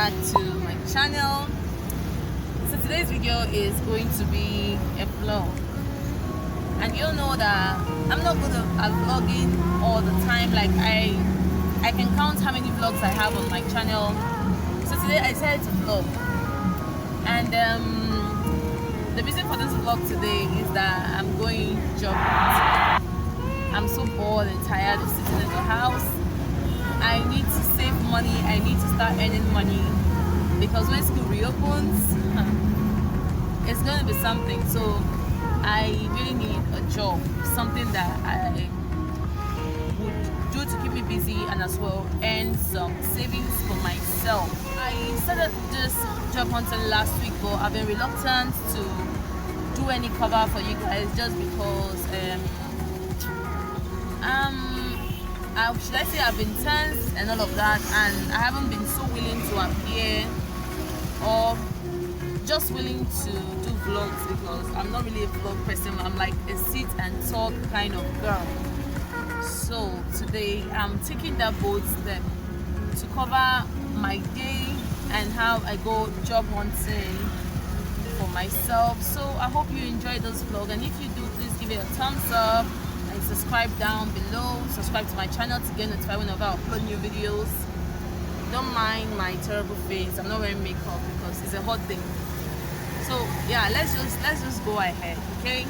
back to my channel. So today's video is going to be a vlog, and you'll know that I'm not good at vlogging all the time. Like I can count how many vlogs I have on my channel. So today I decided to vlog, and the reason for this vlog today is that I'm going job hunting. I'm so bored and tired of sitting in the house. I need to save money. I need to start earning money, because when school reopens, it's going to be something. So I really need a job, something that I would do to keep me busy and as well earn some savings for myself. I started this job hunting last week, but I've been reluctant to do any cover for you guys just because should I say I've been tense and all of that, and I haven't been so willing to appear or just willing to do vlogs because I'm not really a vlog person. I'm like a sit and talk kind of girl. So today I'm taking that bold step to cover my day and how I go job hunting for myself. So I hope you enjoy this vlog, and if you do, please give it a thumbs up and subscribe down below. Subscribe to my channel to get notified whenever I upload new videos. Don't mind my terrible face. I'm not wearing makeup because it's a hot day. So yeah, let's just go ahead, okay?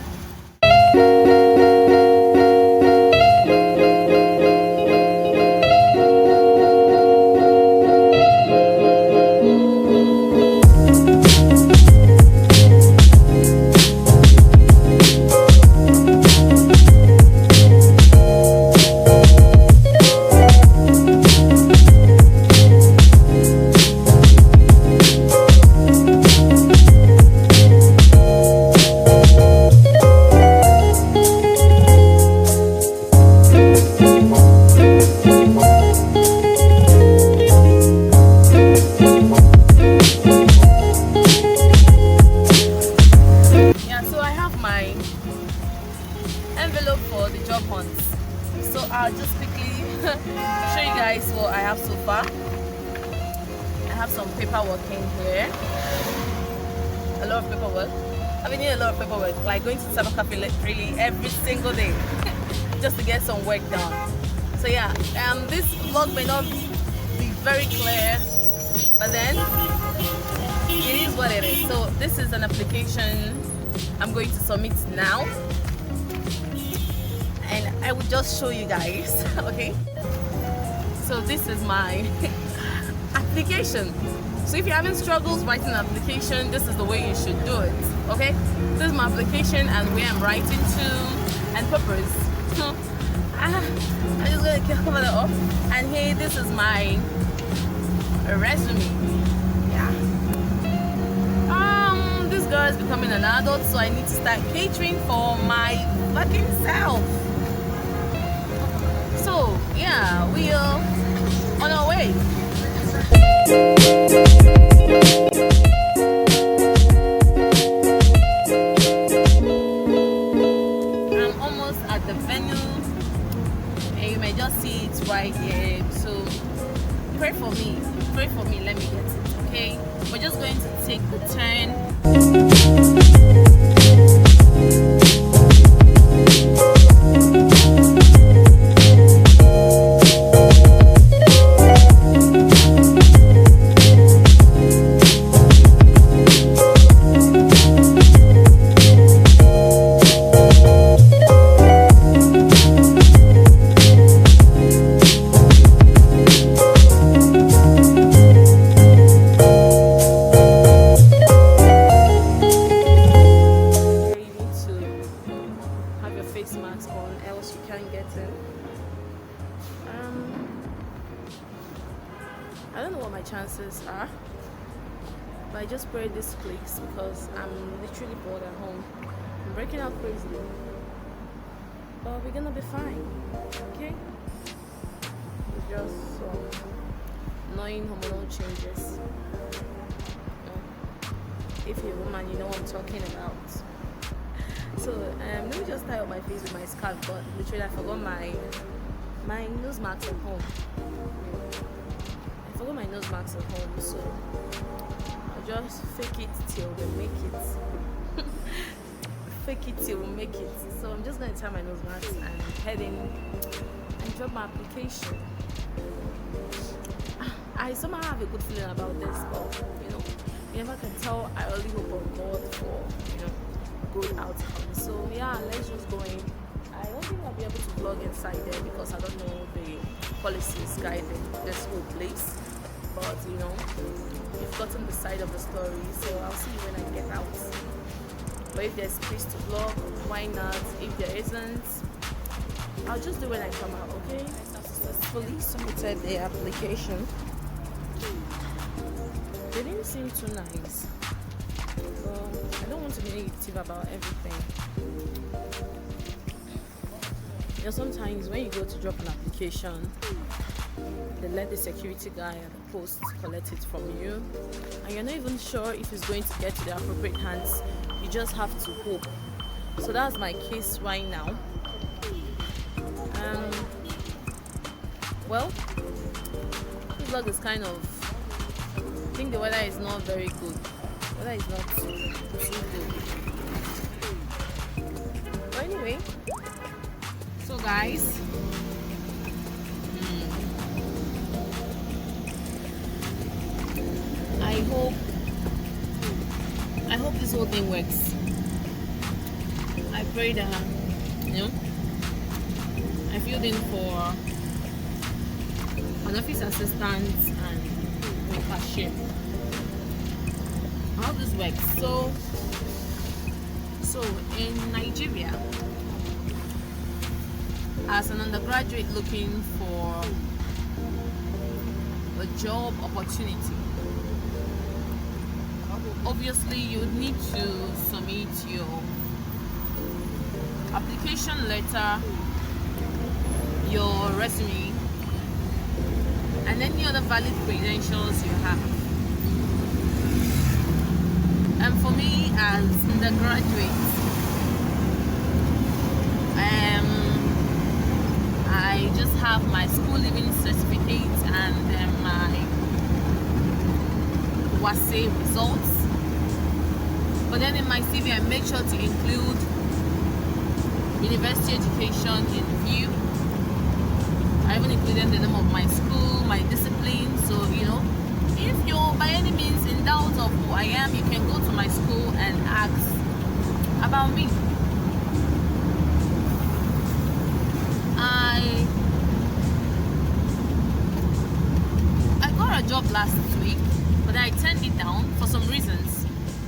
Envelope for the job hunt. So I'll just quickly show you guys what I have so far. I have some paperwork in here. A lot of paperwork. I've been doing a lot of paperwork, like going to cyber cafe really every single day just to get some work done. So yeah, this vlog may not be very clear, but then it is what it is. So this is an application I'm going to submit now, and I will just show you guys. Okay, so this is my application. So if you're having struggles writing an application, this is the way you should do it. Okay, this is my application and where I'm writing to and purpose. I'm just gonna cover that up, and here, this is my resume. Yeah, this girl is becoming an adult, so I need to start catering for my fucking self. So yeah, we are on our way. I'm almost at the venue, and you may just see it right here. So pray for me, let me get it. Okay, we're just going to take the turn. I don't know what my chances are, but I just pray this clicks because I'm literally bored at home. I'm breaking out crazy, but we're gonna be fine. Okay, it's just annoying hormonal changes. If you're a woman, you know what I'm talking about. So let me just tie up my face with my scarf, but literally I forgot my nose mask at home. I forgot my nose mask at home, so I'll just fake it till we make it. Fake it till we make it. So I'm just going to tie my nose mask and head in and drop my application. I somehow have a good feeling about this, but you never can tell. I really hope on God for good outcome. So yeah, let's just go in. I don't think I'll be able to vlog inside there because I don't know the policies guiding this whole place. But you've gotten the side of the story, so I'll see you when I get out. But if there's space to vlog, why not? If there isn't, I'll just do when I come out, okay? I successfully submitted the application. They didn't seem too nice. I don't want to be negative about everything. Sometimes when you go to drop an application, they let the security guy at the post collect it from you, and you're not even sure if it's going to get to the appropriate hands. You just have to hope. So that's my case right now. Well, this vlog is kind of, I think the weather is not very good. The weather is not too good. But anyway, so guys, I hope this whole thing works. I pray that I filled in for an office assistant and a cashier. How this works? So in Nigeria, as an undergraduate looking for a job opportunity, obviously you need to submit your application letter, your resume, and any other valid credentials you have. And for me as undergraduate, I just have my school leaving certificate and my WASE results. But then in my CV, I make sure to include university education in view. I even included the name of my school, my discipline. So if you're by any means in doubt of who I am, you can go to my school and ask about me. I got a job last week, but I turned it down for some reasons.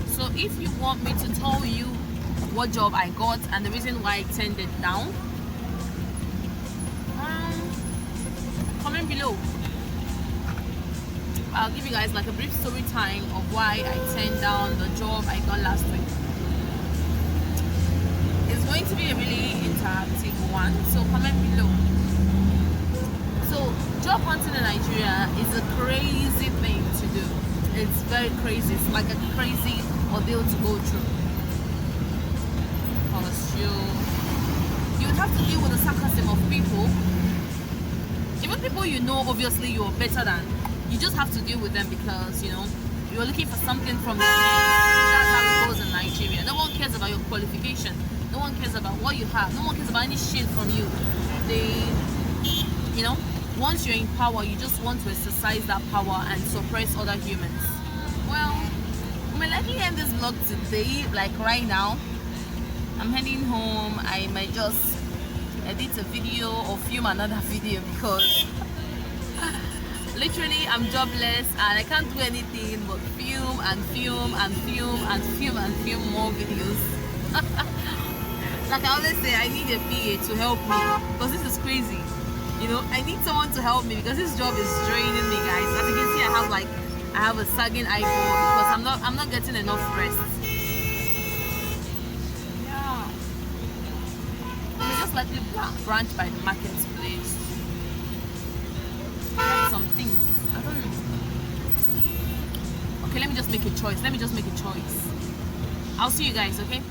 So if you want me to tell you what job I got and the reason why I turned it down, comment below. I'll give you guys like a brief story time of why I turned down the job I got last week. It's going to be a really interactive one, so comment below. So job hunting in Nigeria is a crazy thing to do. It's very crazy. It's like a crazy ordeal to go through. Because you would have to deal with the sarcasm of people. Even people obviously you're better than. You just have to deal with them because you're looking for something from them. That's how it goes in Nigeria. No one cares about your qualification. No one cares about what you have. No one cares about any shit from you. Once you're in power, you just want to exercise that power and suppress other humans. Well, let me end this vlog today, like right now. I'm heading home. I might just edit a video or film another video because literally I'm jobless and I can't do anything but film and film and film and film and film more videos. Like I always say, I need a PA to help me because this is crazy. I need someone to help me because this job is draining me, guys. As you can see, I have a sagging eyeball because I'm not getting enough rest. Yeah. We just let it branch by the marketplace. Some things. I don't know. Okay, let me just make a choice. I'll see you guys, okay?